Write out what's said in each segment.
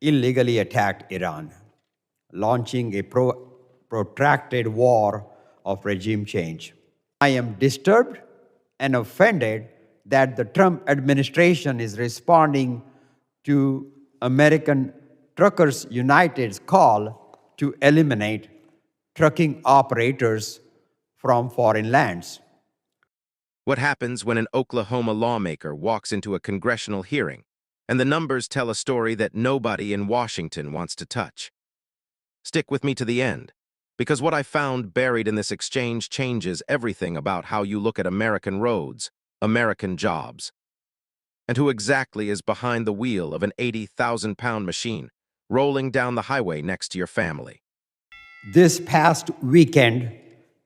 illegally attacked Iran, launching a protracted war of regime change. I am disturbed and offended that the Trump administration is responding to American Truckers United's call to eliminate trucking operators from foreign lands. What happens when an Oklahoma lawmaker walks into a congressional hearing and the numbers tell a story that nobody in Washington wants to touch? Stick with me to the end, because what I found buried in this exchange changes everything about how you look at American roads, American jobs, and who exactly is behind the wheel of an 80,000-pound machine rolling down the highway next to your family. This past weekend,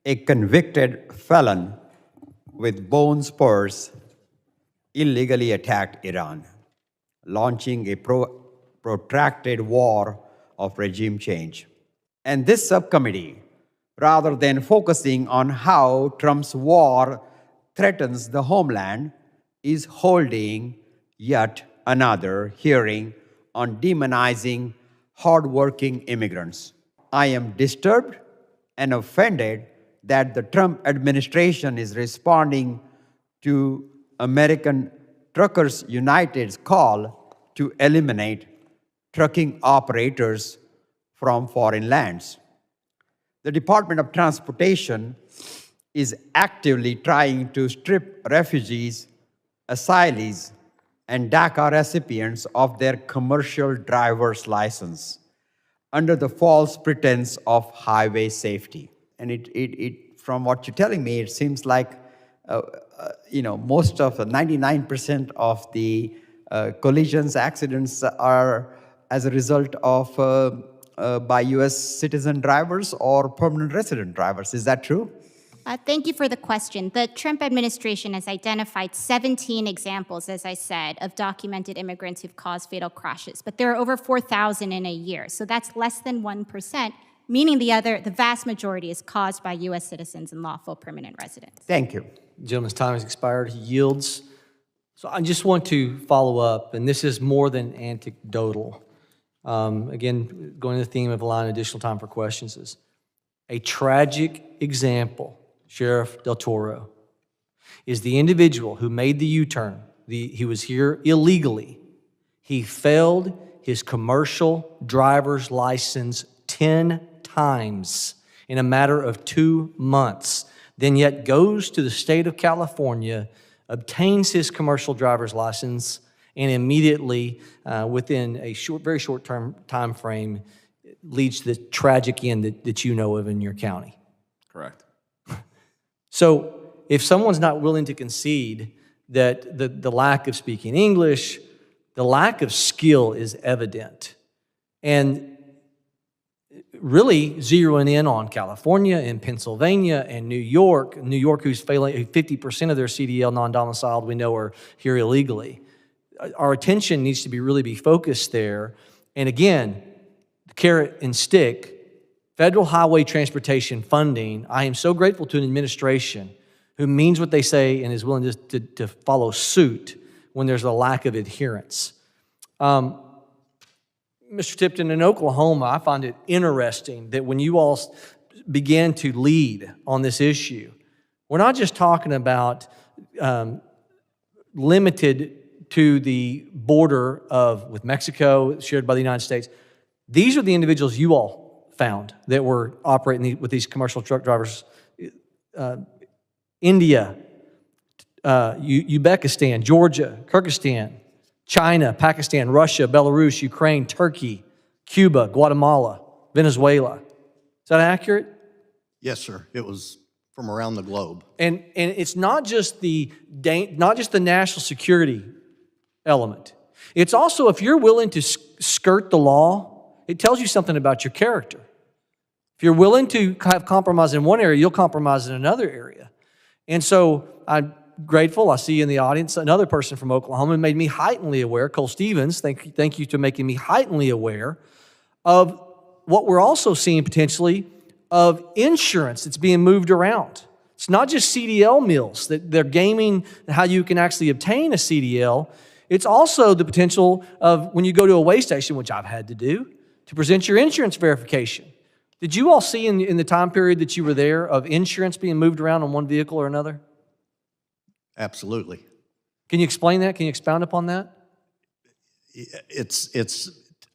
a convicted felon with bone spurs illegally attacked Iran, launching a protracted war of regime change. And this subcommittee, rather than focusing on how Trump's war threatens the homeland, is holding yet another hearing on demonizing hardworking immigrants. I am disturbed and offended that the Trump administration is responding to American Truckers United's call to eliminate trucking operators from foreign lands. The Department of Transportation is actively trying to strip refugees, asylees, and DACA recipients of their commercial driver's license under the false pretense of highway safety. And from what you're telling me, it seems like most of 99% of the collisions, accidents are as a result of by U.S. citizen drivers or permanent resident drivers. Is that true? Thank you for the question. The Trump administration has identified 17 examples, as I said, of documented immigrants who've caused fatal crashes, but there are over 4,000 in a year, so that's less than 1%, meaning the vast majority is caused by U.S. citizens and lawful permanent residents. Thank you. The gentleman's time has expired. He yields. So I just want to follow up, and this is more than anecdotal. Again, going to the theme of allowing additional time for questions is a tragic example. Sheriff Del Toro is the individual who made the U-turn. He was here illegally. He failed his commercial driver's license 10 times in a matter of 2 months, then yet goes to the state of California, obtains his commercial driver's license, and immediately, within a very short-term time frame, leads to the tragic end that you know of in your county. Correct. So if someone's not willing to concede that the lack of speaking English, the lack of skill is evident, and really zeroing in on California and Pennsylvania and New York who's failing, 50% of their CDL non-domiciled we know are here illegally. Our attention needs to really be focused there. And again, the carrot and stick, federal highway transportation funding, I am so grateful to an administration who means what they say and is willing to follow suit when there's a lack of adherence. Mr. Tipton, in Oklahoma, I find it interesting that when you all began to lead on this issue, we're not just talking about limited to the border with Mexico, shared by the United States. These are the individuals you all found that were operating with these commercial truck drivers. India, Uzbekistan, Georgia, Kyrgyzstan, China, Pakistan, Russia, Belarus, Ukraine, Turkey, Cuba, Guatemala, Venezuela. Is that accurate? Yes, sir. It was from around the globe. And it's not just the national security element. It's also, if you're willing to skirt the law, it tells you something about your character. If you're willing to have compromise in one area, you'll compromise in another area. And so I'm grateful. I see in the audience another person from Oklahoma made me heightenedly aware, Cole Stevens, thank you to making me heightenedly aware of what we're also seeing potentially of insurance that's being moved around. It's not just CDL mills, that they're gaming how you can actually obtain a CDL. It's also the potential of when you go to a weigh station, which I've had to do, to present your insurance verification. Did you all see in the time period that you were there of insurance being moved around on one vehicle or another? Absolutely. Can you explain that? Can you expound upon that? It's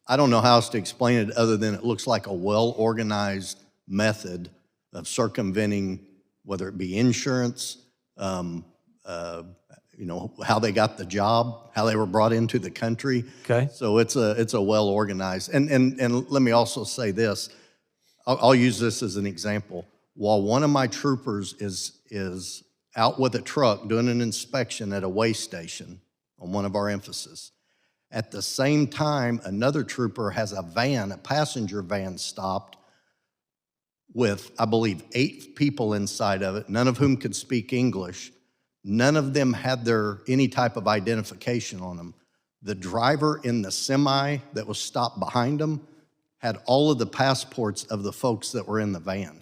I don't know how else to explain it other than it looks like a well-organized method of circumventing, whether it be insurance, how they got the job, how they were brought into the country. Okay. So it's a well-organized. And let me also say this. I'll use this as an example. While one of my troopers is out with a truck doing an inspection at a weigh station on one of our emphases, at the same time, another trooper has a passenger van stopped with, I believe, 8 people inside of it, none of whom could speak English. None of them had any type of identification on them. The driver in the semi that was stopped behind them had all of the passports of the folks that were in the van.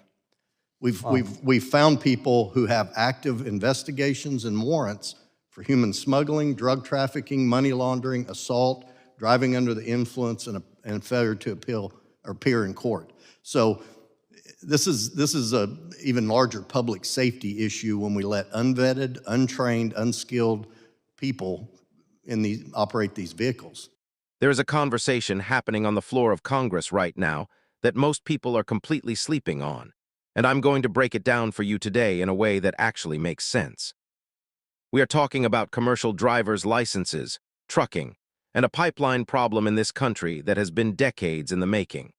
We've found people who have active investigations and warrants for human smuggling, drug trafficking, money laundering, assault, driving under the influence, and failure to appear in court. So this is a even larger public safety issue when we let unvetted, untrained, unskilled people operate these vehicles. There is a conversation happening on the floor of Congress right now that most people are completely sleeping on, and I'm going to break it down for you today in a way that actually makes sense. We are talking about commercial driver's licenses, trucking, and a pipeline problem in this country that has been decades in the making.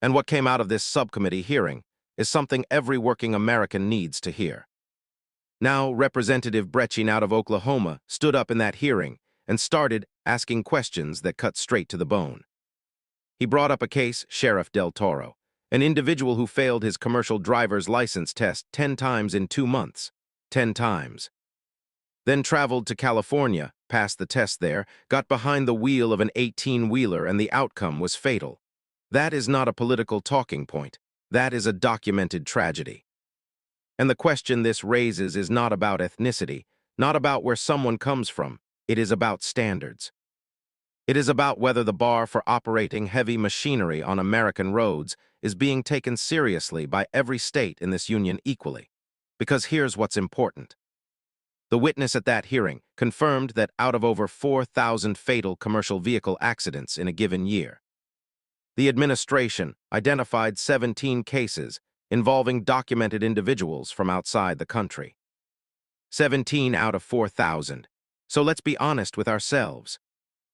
And what came out of this subcommittee hearing is something every working American needs to hear. Now, Representative Brechin out of Oklahoma stood up in that hearing and started asking questions that cut straight to the bone. He brought up a case, Sheriff Del Toro, an individual who failed his commercial driver's license test 10 times in 2 months. 10 times. Then traveled to California, passed the test there, got behind the wheel of an 18-wheeler, and the outcome was fatal. That is not a political talking point. That is a documented tragedy. And the question this raises is not about ethnicity, not about where someone comes from. It is about standards. It is about whether the bar for operating heavy machinery on American roads is being taken seriously by every state in this union equally. Because here's what's important. The witness at that hearing confirmed that out of over 4,000 fatal commercial vehicle accidents in a given year, the administration identified 17 cases involving documented individuals from outside the country. 17 out of 4,000. So let's be honest with ourselves.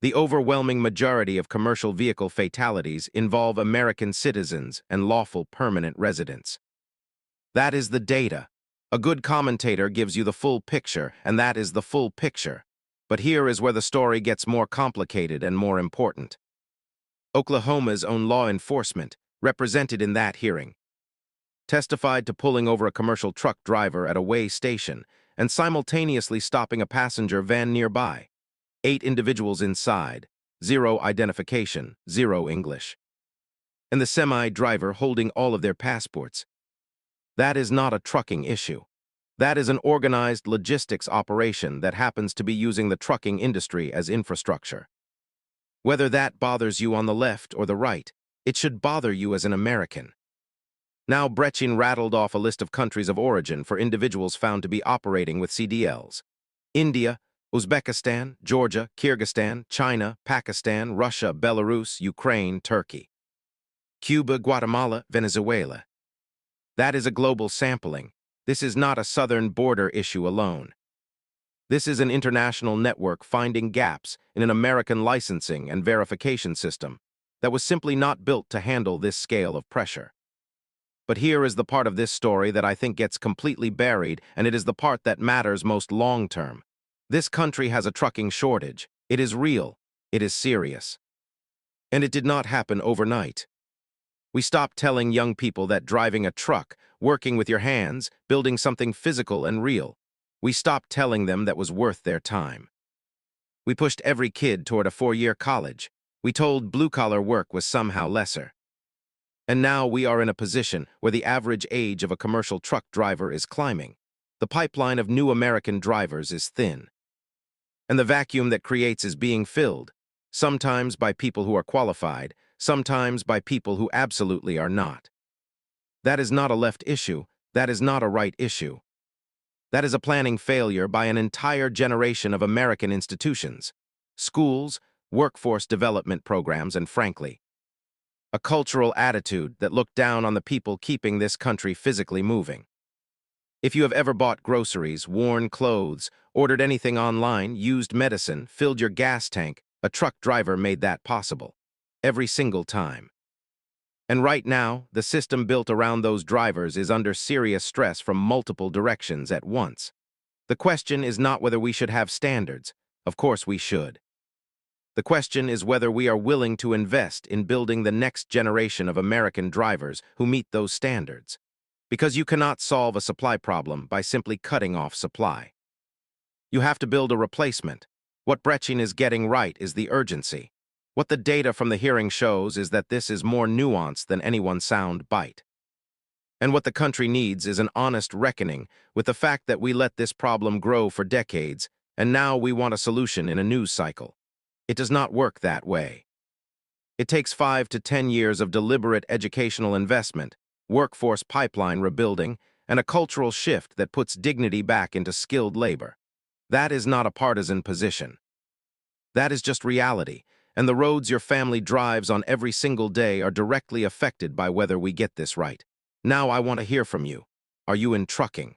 The overwhelming majority of commercial vehicle fatalities involve American citizens and lawful permanent residents. That is the data. A good commentator gives you the full picture, and that is the full picture. But here is where the story gets more complicated and more important. Oklahoma's own law enforcement, represented in that hearing, testified to pulling over a commercial truck driver at a weigh station and simultaneously stopping a passenger van nearby. 8 individuals inside, 0 identification, 0 English. And the semi-driver holding all of their passports. That is not a trucking issue. That is an organized logistics operation that happens to be using the trucking industry as infrastructure. Whether that bothers you on the left or the right, it should bother you as an American. Now Brechin rattled off a list of countries of origin for individuals found to be operating with CDLs. India, Uzbekistan, Georgia, Kyrgyzstan, China, Pakistan, Russia, Belarus, Ukraine, Turkey, Cuba, Guatemala, Venezuela. That is a global sampling. This is not a southern border issue alone. This is an international network finding gaps in an American licensing and verification system that was simply not built to handle this scale of pressure. But here is the part of this story that I think gets completely buried, and it is the part that matters most long-term. This country has a trucking shortage. It is real. It is serious. And it did not happen overnight. We stopped telling young people that driving a truck, working with your hands, building something physical and real, we stopped telling them that was worth their time. We pushed every kid toward a 4-year college. We told blue-collar work was somehow lesser. And now we are in a position where the average age of a commercial truck driver is climbing. The pipeline of new American drivers is thin. And the vacuum that creates is being filled, sometimes by people who are qualified, sometimes by people who absolutely are not. That is not a left issue. That is not a right issue. That is a planning failure by an entire generation of American institutions, schools, workforce development programs, and frankly, a cultural attitude that looked down on the people keeping this country physically moving. If you have ever bought groceries, worn clothes, ordered anything online, used medicine, filled your gas tank, a truck driver made that possible. Every single time. And right now, the system built around those drivers is under serious stress from multiple directions at once. The question is not whether we should have standards. Of course we should. The question is whether we are willing to invest in building the next generation of American drivers who meet those standards. Because you cannot solve a supply problem by simply cutting off supply. You have to build a replacement. What Brechin is getting right is the urgency. What the data from the hearing shows is that this is more nuanced than any one sound bite. And what the country needs is an honest reckoning with the fact that we let this problem grow for decades, and now we want a solution in a news cycle. It does not work that way. It takes 5 to 10 years of deliberate educational investment, workforce pipeline rebuilding, and a cultural shift that puts dignity back into skilled labor. That is not a partisan position. That is just reality, and the roads your family drives on every single day are directly affected by whether we get this right. Now I want to hear from you. Are you in trucking?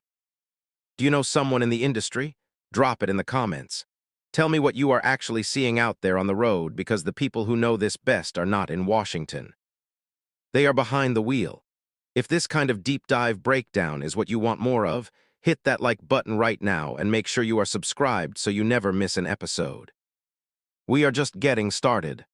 Do you know someone in the industry? Drop it in the comments. Tell me what you are actually seeing out there on the road, because the people who know this best are not in Washington. They are behind the wheel. If this kind of deep dive breakdown is what you want more of, hit that like button right now and make sure you are subscribed so you never miss an episode. We are just getting started.